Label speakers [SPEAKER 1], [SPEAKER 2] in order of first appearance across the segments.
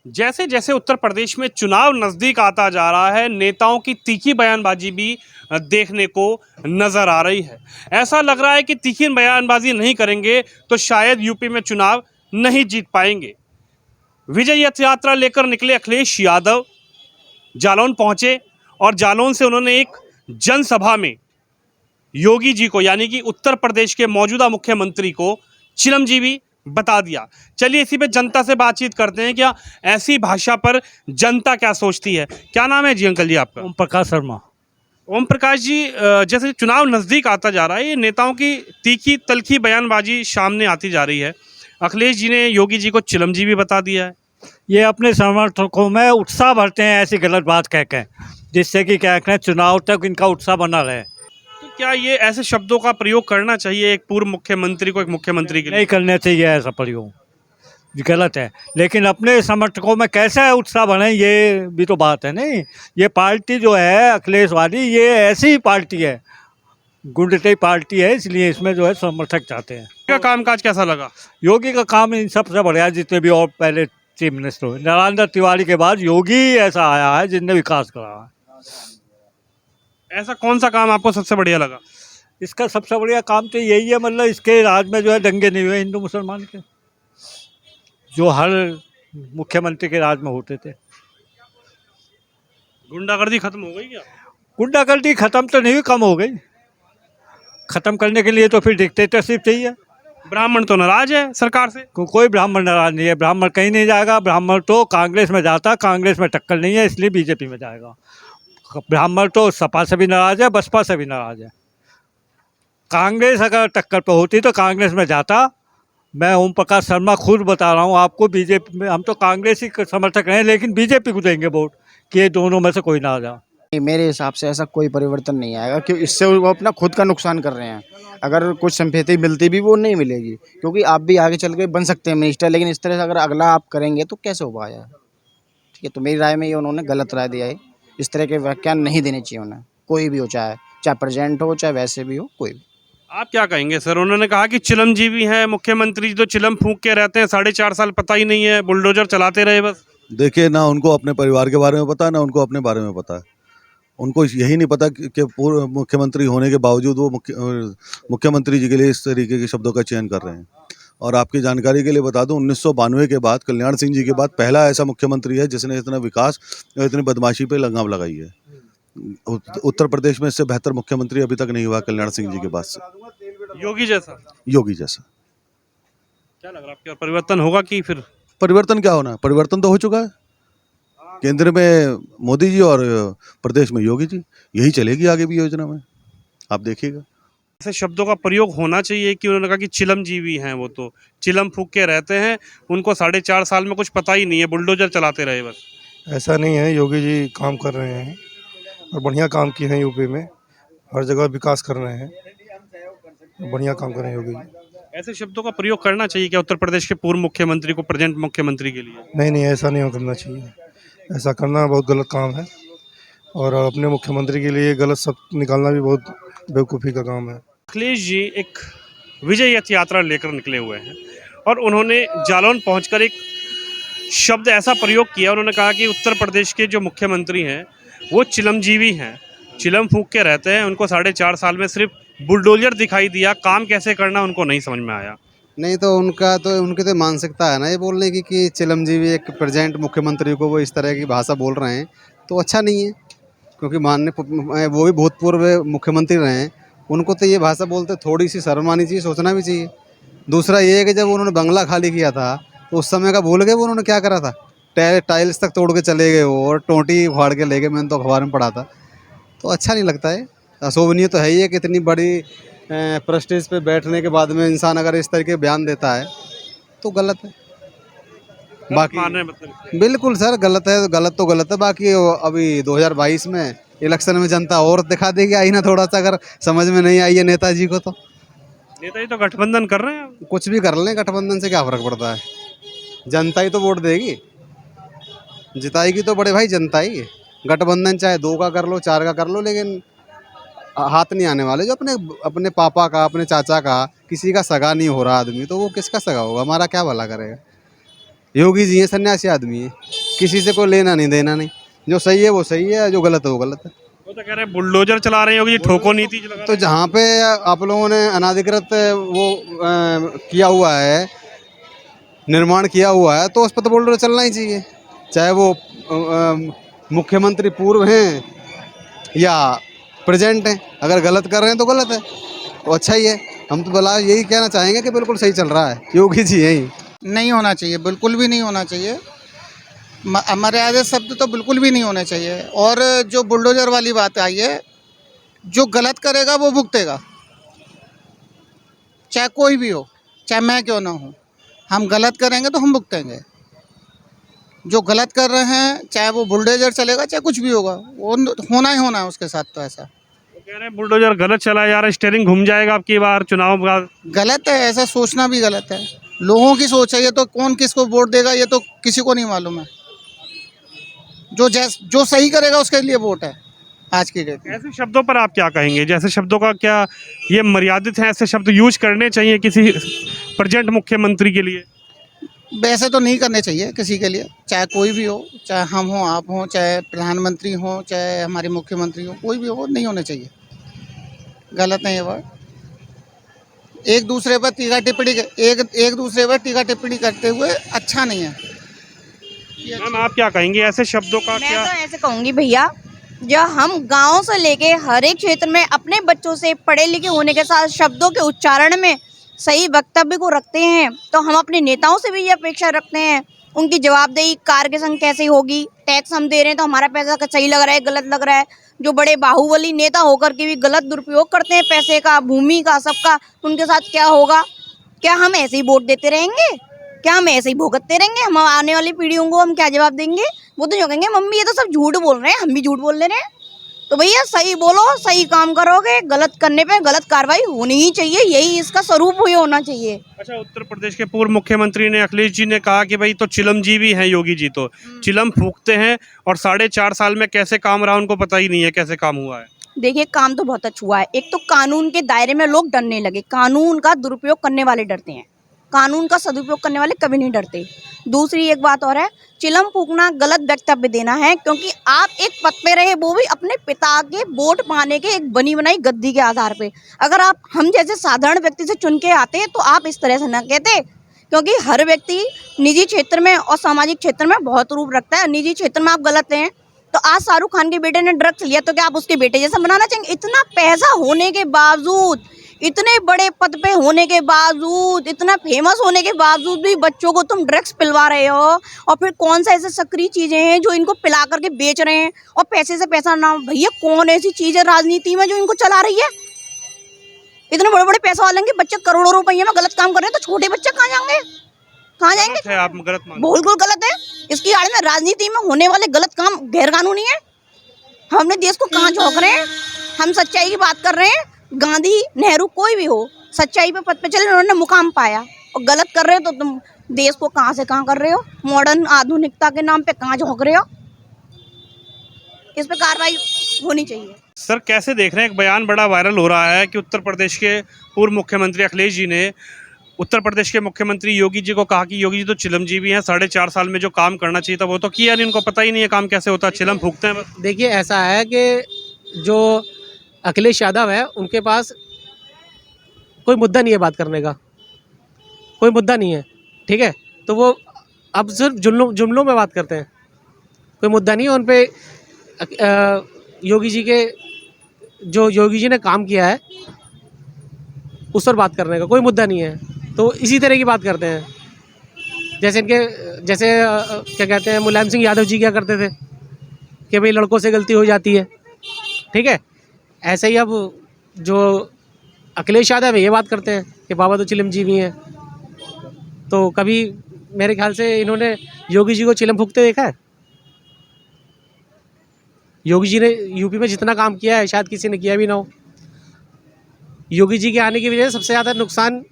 [SPEAKER 1] जैसे जैसे उत्तर प्रदेश में चुनाव नजदीक आता जा रहा है, नेताओं की तीखी बयानबाजी भी देखने को नजर आ रही है। ऐसा लग रहा है कि तीखी बयानबाजी नहीं करेंगे तो शायद यूपी में चुनाव नहीं जीत पाएंगे। विजय रथ यात्रा लेकर निकले अखिलेश यादव जालौन पहुंचे और जालौन से उन्होंने एक जनसभा में योगी जी को, यानी कि उत्तर प्रदेश के मौजूदा मुख्यमंत्री को चिरंजीवी बता दिया। चलिए इसी पे जनता से बातचीत करते हैं, क्या ऐसी भाषा पर जनता क्या सोचती है। क्या नाम है जी अंकल जी आपका?
[SPEAKER 2] ओम प्रकाश शर्मा।
[SPEAKER 1] ओम प्रकाश जी, जैसे चुनाव नज़दीक आता जा रहा है, ये नेताओं की तीखी तलखी बयानबाजी सामने आती जा रही है। अखिलेश जी ने योगी जी को चिरंजीवी बता दिया है।
[SPEAKER 2] ये अपने समर्थकों में उत्साह भरते हैं ऐसी गलत बात कह के, जिससे कि क्या कहें चुनाव तक इनका उत्साह बना रहे।
[SPEAKER 1] तो क्या ये ऐसे शब्दों का प्रयोग करना चाहिए एक पूर्व मुख्यमंत्री को, एक मुख्यमंत्री के लिए?
[SPEAKER 2] नहीं करने चाहिए ऐसा प्रयोग, ये गलत है। लेकिन अपने समर्थकों में कैसा उत्साह बने ये भी तो बात है। नहीं, ये पार्टी जो है अखिलेश वाली, ये ऐसी ही पार्टी है, गुंडटी पार्टी है, इसलिए इसमें जो है समर्थक चाहते हैं।
[SPEAKER 1] का कामकाज कैसा लगा?
[SPEAKER 2] योगी का काम इन सबसे बढ़िया, जितने भी और पहले चीफ मिनिस्टर हुए, नरेंद्र तिवारी के बाद योगी ऐसा आया है जिसने विकास करा है।
[SPEAKER 1] ऐसा कौन सा काम आपको सबसे बढ़िया लगा?
[SPEAKER 2] इसका सबसे बढ़िया काम तो यही है, मतलब इसके राज में जो है दंगे नहीं हुए हिंदू मुसलमान के, जो हर मुख्यमंत्री के राज में होते थे।
[SPEAKER 1] गुंडागर्दी खत्म हो गई क्या?
[SPEAKER 2] गुंडागर्दी खत्म तो नहीं हुई, कम हो गई। खत्म करने के लिए तो फिर डिक्टेटरशिप चाहिए।
[SPEAKER 1] ब्राह्मण तो नाराज है सरकार से।
[SPEAKER 2] कोई ब्राह्मण नाराज नहीं है, ब्राह्मण कहीं नहीं जाएगा। ब्राह्मण तो कांग्रेस में जाता, कांग्रेस में टक्कर नहीं है इसलिए बीजेपी में जाएगा। ब्राह्मण तो सपा से भी नाराज है, बसपा से भी नाराज है। कांग्रेस अगर टक्कर पर होती तो कांग्रेस में जाता। मैं ओम प्रकाश शर्मा खुद बता रहा हूँ आपको, बीजेपी में हम तो कांग्रेस ही समर्थक हैं, लेकिन बीजेपी को देंगे वोट कि ये दोनों में से कोई ना आ जाए।
[SPEAKER 3] मेरे हिसाब से ऐसा कोई परिवर्तन नहीं आएगा, क्योंकि इससे वो अपना खुद का नुकसान कर रहे हैं। अगर कुछ संपत्ति मिलती भी वो नहीं मिलेगी, क्योंकि आप भी आगे चल के बन सकते हैं मिनिस्टर, लेकिन इस तरह से अगर अगला आप करेंगे तो कैसे हो पाएगा। ठीक है, तो मेरी राय में ये उन्होंने गलत राय दिया है। इस तरह के व्याख्यान नहीं देने चाहिए उन्हें, कोई भी हो, चाहे चाहे प्रेजेंट हो चाहे वैसे भी हो, कोई भी।
[SPEAKER 1] आप क्या कहेंगे सर? उन्होंने कहा कि चिरंजीवी हैं मुख्यमंत्री, जो चिलम फूंक के रहते हैं, 4.5 साल पता ही नहीं है, बुलडोजर चलाते रहे बस।
[SPEAKER 4] देखिए, ना उनको अपने परिवार के बारे में पता है, ना उनको अपने बारे में पता है। उनको यही नहीं पता कि पूर्व मुख्यमंत्री होने के बावजूद वो मुख्यमंत्री जी के लिए इस तरीके के शब्दों का चयन कर रहे हैं। और आपकी जानकारी के लिए बता दूं, 1992 के बाद, कल्याण सिंह जी के बाद पहला ऐसा मुख्यमंत्री है जिसने इतना विकास और इतनी बदमाशी पे लगाम लगाई है। उत्तर प्रदेश में इससे बेहतर मुख्यमंत्री अभी तक नहीं हुआ कल्याण सिंह जी के बाद से।
[SPEAKER 1] योगी जैसा?
[SPEAKER 4] योगी जैसा।
[SPEAKER 1] क्या लग रहा है आपको, परिवर्तन होगा कि फिर?
[SPEAKER 4] परिवर्तन क्या होना, परिवर्तन तो हो चुका है। केंद्र में मोदी जी और प्रदेश में योगी जी, यही चलेगी आगे भी योजना में, आप देखिएगा।
[SPEAKER 1] ऐसे शब्दों का प्रयोग होना चाहिए कि उन्होंने कहा कि चिलमजीवी हैं, वो तो चिलम फूंक के रहते हैं, उनको 4.5 साल में कुछ पता ही नहीं है, बुलडोजर चलाते रहे बस।
[SPEAKER 5] ऐसा नहीं है, योगी जी काम कर रहे हैं और बढ़िया काम किए हैं। यूपी में हर जगह विकास कर रहे हैं, बढ़िया काम कर रहे हैं योगी जी।
[SPEAKER 1] ऐसे शब्दों का प्रयोग करना चाहिए क्या उत्तर प्रदेश के पूर्व मुख्यमंत्री को प्रेजेंट मुख्यमंत्री के लिए?
[SPEAKER 5] नहीं नहीं, ऐसा नहीं करना चाहिए। ऐसा करना बहुत गलत काम है, और अपने मुख्यमंत्री के लिए गलत शब्द निकालना भी बहुत बेवकूफ़ी का काम है।
[SPEAKER 1] अखिलेश जी एक विजय रथ यात्रा लेकर निकले हुए हैं और उन्होंने जालौन पहुंचकर एक शब्द ऐसा प्रयोग किया। उन्होंने कहा कि उत्तर प्रदेश के जो मुख्यमंत्री हैं वो चिलमजीवी हैं, चिलम फूंक के रहते हैं, उनको 4.5 साल में सिर्फ बुलडोजर दिखाई दिया, काम कैसे करना उनको नहीं समझ में आया।
[SPEAKER 6] नहीं तो उनकी तो मानसिकता है ना ये बोलने की कि चिलमजीवी एक प्रेजेंट मुख्यमंत्री को वो इस तरह की भाषा बोल रहे हैं, तो अच्छा नहीं है। क्योंकि वो भी भूतपूर्व मुख्यमंत्री रहे हैं, उनको तो ये भाषा बोलते थोड़ी सी शर्म आनी चाहिए, सोचना भी चाहिए। दूसरा ये है कि जब उन्होंने बंगला खाली किया था तो उस समय का भूल गए वो उन्होंने क्या करा था। टाइल्स तक तोड़ के चले गए वो, और टोंटी फाड़ के ले गए, मैंने तो अखबार में पढ़ा था। तो अच्छा नहीं लगता है, अशोभनीय तो है ही है कि इतनी बड़ी प्रेस्टीज पे बैठने के बाद में इंसान अगर इस तरीके बयान देता है तो गलत है। बाकी बिल्कुल सर गलत है, गलत तो गलत है। बाकी अभी 2022 में इलेक्शन में जनता और दिखा देगी आई ना, थोड़ा सा अगर समझ में नहीं आई है नेताजी को, तो
[SPEAKER 1] नेताजी तो गठबंधन कर रहे हैं।
[SPEAKER 6] कुछ भी कर लें, गठबंधन से क्या फर्क पड़ता है। जनता ही तो वोट देगी, जिताएगी तो बड़े भाई जनता ही। गठबंधन चाहे 2 का कर लो, 4 का कर लो, लेकिन हाथ नहीं आने वाले। जो अपने पापा का, अपने चाचा का, किसी का सगा नहीं हो रहा आदमी, तो वो किसका सगा होगा, हमारा क्या भला करेगा। योगी जी हैं सन्यासी आदमी है, किसी से कोई लेना नहीं देना नहीं, जो सही है वो सही है, जो गलत है वो गलत है।
[SPEAKER 1] वो तो कह रहे हैं बुलडोजर चला रहे हैं योगी जी, ठोको नीति लगा रहे
[SPEAKER 6] तो जहाँ पे आप लोगों ने अनाधिकृत वो किया हुआ है, निर्माण किया हुआ है, तो उस पर तो बुलडोजर चलना ही चाहिए, चाहे वो मुख्यमंत्री पूर्व हैं या प्रेजेंट हैं। अगर गलत कर रहे हैं तो गलत है, तो अच्छा ही है। हम तो भला यही कहना चाहेंगे कि बिल्कुल सही चल रहा है, योगी जी हैं ही।
[SPEAKER 7] नहीं होना चाहिए, बिल्कुल भी नहीं होना चाहिए। मर्यादा शब्द तो बिल्कुल भी नहीं होने चाहिए। और जो बुलडोजर वाली बात आई है, जो गलत करेगा वो भुगतेगा, चाहे कोई भी हो, चाहे मैं क्यों ना हूँ। हम गलत करेंगे तो हम भुगतेंगे। जो गलत कर रहे हैं, चाहे वो बुलडोजर चलेगा, चाहे कुछ भी होगा, वो होना ही होना है उसके साथ। तो ऐसा
[SPEAKER 1] वो कह रहे हैं बुलडोजर गलत चला जा रहा है, स्टीयरिंग घूम जाएगा आपकी बार चुनाव का।
[SPEAKER 7] गलत है, ऐसा सोचना भी गलत है। लोगों की सोच है, ये तो कौन किसको वोट देगा ये तो किसी को नहीं मालूम है। जो सही करेगा उसके लिए वोट है आज की डेट में।
[SPEAKER 1] ऐसे शब्दों पर आप क्या कहेंगे? जैसे शब्दों का क्या ये मर्यादित है? ऐसे शब्द यूज करने चाहिए किसी प्रेजेंट मुख्यमंत्री के लिए?
[SPEAKER 7] वैसे तो नहीं करने चाहिए किसी के लिए, चाहे कोई भी हो, चाहे हम हो, आप हो, चाहे प्रधानमंत्री हो, चाहे हमारे मुख्यमंत्री हो, कोई भी हो, नहीं होने चाहिए। गलत है ये वर्ड। एक दूसरे पर टीका टिप्पणी करते हुए अच्छा नहीं है।
[SPEAKER 1] मैम आप क्या कहेंगे ऐसे शब्दों का?
[SPEAKER 8] मैं
[SPEAKER 1] क्या
[SPEAKER 8] तो ऐसे कहूँगी भैया, जब हम गांव से लेके हर एक क्षेत्र में अपने बच्चों से पढ़े लिखे होने के साथ शब्दों के उच्चारण में सही वक्तव्य को रखते हैं, तो हम अपने नेताओं से भी ये अपेक्षा रखते हैं। उनकी जवाबदेही कार्य के संग कैसे होगी? टैक्स हम दे रहे हैं तो हमारा पैसा सही लग रहा है, गलत लग रहा है? जो बड़े बाहुबली नेता होकर के भी गलत दुरुपयोग करते हैं पैसे का, भूमि का, सबका, उनके साथ क्या होगा? क्या हम ऐसे ही वोट देते रहेंगे? क्या हम ऐसे ही भुगतते रहेंगे? हम आने वाली पीढ़ियों को हम क्या जवाब देंगे? वो तो जो कहेंगे मम्मी ये तो सब झूठ बोल रहे हैं, हम भी झूठ बोल ले रहे हैं। तो भैया सही बोलो, सही काम करोगे, गलत करने पे गलत कार्रवाई होनी ही चाहिए, यही इसका स्वरूप ही होना चाहिए।
[SPEAKER 1] अच्छा, उत्तर प्रदेश के पूर्व मुख्यमंत्री ने अखिलेश जी ने कहा कि भाई तो चिलम जी भी हैं, योगी जी तो चिलम फूकते हैं और 4.5 साल में कैसे काम रहा उनको पता ही नहीं है कैसे काम हुआ है।
[SPEAKER 8] देखिए काम तो बहुत अच्छा हुआ है। एक तो कानून के दायरे में लोग डरने लगे, कानून का दुरुपयोग करने वाले डरते हैं, कानून का सदुपयोग करने वाले कभी नहीं डरते। दूसरी एक बात और है, चिलम फूकना गलत वक्तव्य देना है, क्योंकि आप एक पद पे रहे, वो भी अपने पिता के वोट पाने के एक बनी बनाई गद्दी के आधार पे। अगर आप हम जैसे साधारण व्यक्ति से चुन के आते तो आप इस तरह से ना कहते, क्योंकि हर व्यक्ति निजी क्षेत्र में और सामाजिक क्षेत्र में बहुत रूप रखता है। निजी क्षेत्र में आप गलत हैं तो आज शाहरुख खान के बेटे ने ड्रग्स लिया तो क्या आप उसके बेटे जैसा बनाना चाहेंगे? इतना पैसा होने के बावजूद, इतने बड़े पद पे होने के बावजूद, इतना फेमस होने के बावजूद भी बच्चों को तुम ड्रग्स पिलवा रहे हो। और फिर कौन सा ऐसे सक्रिय चीजें हैं जो इनको पिला करके बेच रहे हैं और पैसे से पैसा ना। भैया कौन ऐसी चीज है राजनीति में जो इनको चला रही है? इतने बड़े बड़े पैसा वाले के बच्चे करोड़ों रुपये में गलत काम कर रहे हैं, तो छोटे बच्चे कहाँ जाएंगे? कहाँ जाएंगे?
[SPEAKER 1] आप गलत मान
[SPEAKER 8] बिल्कुल गलत है। इसकी आड़ में राजनीति में होने वाले गलत काम गैर कानूनी है। हमने देश को कहाँ झोंक रहे हैं? हम सच्चाई की बात कर रहे हैं। गांधी, नेहरू, कोई भी हो, सच्चाई पे पद पे चले, उन्होंने मुकाम पाया। और गलत कर रहे हो तो तुम देश को कहाँ से कहाँ कर रहे हो? मॉडर्न आधुनिकता के नाम पे कहाँ झोंक रहे हो? इस पे कार्रवाई होनी चाहिए।
[SPEAKER 1] सर कैसे देख रहे हैं, एक बयान बड़ा वायरल हो रहा है कि उत्तर प्रदेश के पूर्व मुख्यमंत्री अखिलेश जी ने उत्तर प्रदेश के मुख्यमंत्री योगी जी को कहा कि योगी जी तो चिलमजीवी हैं, 4.5 साल में जो काम करना चाहिए था वो तो किया नहीं, उनको पता ही नहीं है काम कैसे होता है, चिलम फूकते हैं बस।
[SPEAKER 9] देखिए ऐसा है कि जो अखिलेश यादव है उनके पास कोई मुद्दा नहीं है बात करने का, कोई मुद्दा नहीं है, ठीक है? तो वो अब सिर्फ जुमलों में बात करते हैं, कोई मुद्दा नहीं है उन पे। योगी जी के जो योगी जी ने काम किया है उस पर बात करने का कोई मुद्दा नहीं है, तो इसी तरह की बात करते हैं। जैसे क्या कहते हैं, मुलायम सिंह यादव जी क्या करते थे कि भाई लड़कों से गलती हो जाती है, ठीक है? ऐसे ही अब जो अखिलेश यादव है ये बात करते हैं कि बाबा तो चिलमजीवी हैं। तो कभी मेरे ख्याल से इन्होंने योगी जी को चिलम फूकते देखा है? योगी जी ने यूपी में जितना काम किया है शायद किसी ने किया भी ना हो। योगी जी के आने की वजह से सबसे ज़्यादा नुकसान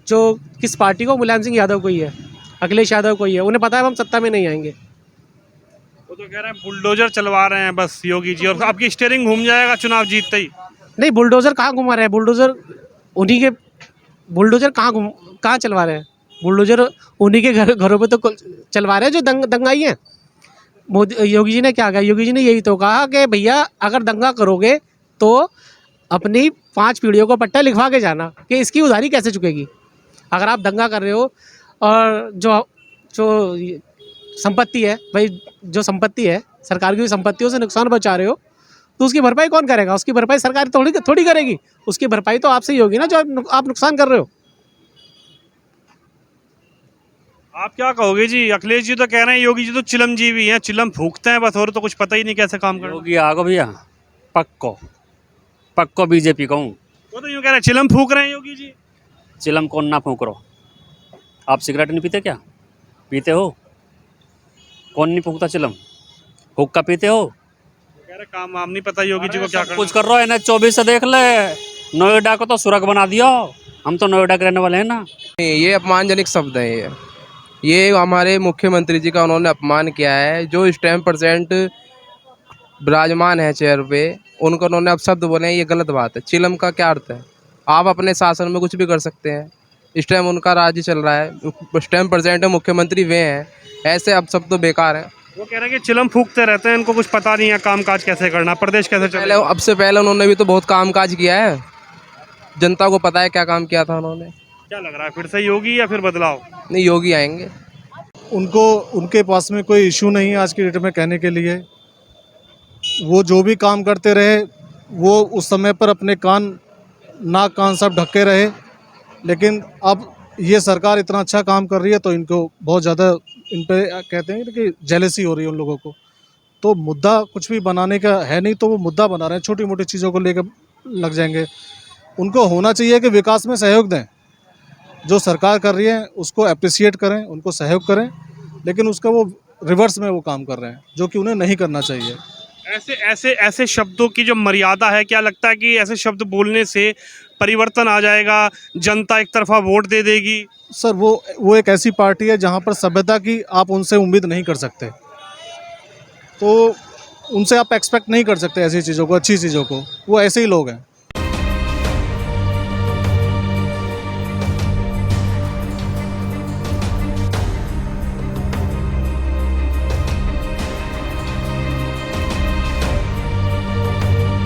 [SPEAKER 9] जो किस पार्टी को, मुलायम सिंह यादव को ही है, अखिलेश यादव को ही है। उन्हें पता है हम सत्ता में नहीं आएंगे।
[SPEAKER 1] वो तो कह रहे हैं बुलडोजर चलवा रहे हैं बस योगी जी, और आपकी स्टीयरिंग घूम जाएगा चुनाव जीतते ही।
[SPEAKER 9] नहीं, बुलडोज़र कहाँ घुमा रहे हैं? बुलडोज़र उन्हीं के, बुलडोज़र कहाँ चलवा रहे हैं? बुलडोजर उन्हीं के घरों पे तो चलवा रहे हैं जो दंगाई हैं। मोदी योगी जी ने क्या कहा? योगी जी ने यही तो कहा कि भैया अगर दंगा करोगे तो अपनी 5 पीढ़ियों को पट्टा लिखवा के जाना कि इसकी उधारी कैसे चुकेगी। अगर आप दंगा कर रहे हो और जो जो संपत्ति है भाई, जो संपत्ति है सरकार की संपत्तियों से नुकसान पहुंचा रहे हो तो उसकी भरपाई कौन करेगा? उसकी भरपाई सरकार थोड़ी करेगी। उसकी भरपाई तो आपसे ही होगी ना जो आप नुकसान कर रहे हो।
[SPEAKER 1] आप क्या कहोगे जी? अखिलेश जी तो कह रहे हैं योगी जी तो चिलमजीवी हैं, चिलम फूकते हैं बस, और तो कुछ पता ही नहीं कैसे काम करना।
[SPEAKER 10] योगी आगो भैया, पक्को बीजेपी कहूँ।
[SPEAKER 1] वो तो यूँ कह रहे हैं चिलम फूक रहे हैं योगी जी।
[SPEAKER 10] चिलम कौन ना फूक रहो। आप सिगरेट नहीं पीते क्या? पीते हो? कौन नहीं फूकता चिलम? हुक्का पीते हो?
[SPEAKER 1] कह रहे काम वाम नहीं पता योगी जी को क्या करना।
[SPEAKER 10] कुछ कर रहा है ना। 24 से देख ले, नोएडा को तो सुरग बना दिया। हम तो नोएडा के रहने वाले हैं ना।
[SPEAKER 11] ये अपमानजनक शब्द है। ये हमारे मुख्यमंत्री जी का उन्होंने अपमान किया है। जो स्टैम्प परसेंट विराजमान है चेयर पे, उनको उन्होंने अब शब्द बोले हैं, ये गलत बात है। चिलम का क्या अर्थ है? आप अपने शासन में कुछ भी कर सकते हैं। इस टाइम उनका राज्य चल रहा है, स्टैम्प परसेंट है, मुख्यमंत्री वे हैं। ऐसे अब सब तो बेकार है।
[SPEAKER 1] वो कह रहे हैं कि चिलम फूकते रहते हैं, इनको कुछ पता नहीं है काम काज कैसे करना, प्रदेश कैसे
[SPEAKER 11] पहले
[SPEAKER 1] चलेगा।
[SPEAKER 11] अब से पहले उन्होंने भी तो बहुत काम काज किया है। जनता को पता है क्या काम किया था उन्होंने।
[SPEAKER 1] क्या लग रहा है फिर से योगी या फिर बदलाव?
[SPEAKER 11] नहीं, योगी आएंगे।
[SPEAKER 5] उनको उनके पास में कोई इशू नहीं है आज की डेट में कहने के लिए। वो जो भी काम करते रहे वो उस समय पर अपने नाक कान सब ढके रहे, लेकिन अब ये सरकार इतना अच्छा काम कर रही है तो इनको बहुत ज़्यादा इन पे कहते हैं कि जेलसी हो रही है उन लोगों को। तो मुद्दा कुछ भी बनाने का है नहीं, तो वो मुद्दा बना रहे हैं, छोटी मोटी चीज़ों को लेकर लग जाएंगे। उनको होना चाहिए कि विकास में सहयोग दें, जो सरकार कर रही है उसको अप्रिसिएट करें, उनको सहयोग करें, लेकिन उसका वो रिवर्स में वो काम कर रहे हैं जो कि उन्हें नहीं करना चाहिए।
[SPEAKER 1] ऐसे शब्दों की जो मर्यादा है, क्या लगता है कि ऐसे शब्द बोलने से परिवर्तन आ जाएगा, जनता एक तरफा वोट दे देगी?
[SPEAKER 5] सर वो एक ऐसी पार्टी है जहां पर सभ्यता की आप उनसे उम्मीद नहीं कर सकते, तो उनसे आप एक्सपेक्ट नहीं कर सकते ऐसी चीज़ों को, अच्छी चीज़ों को। वो ऐसे ही लोग हैं।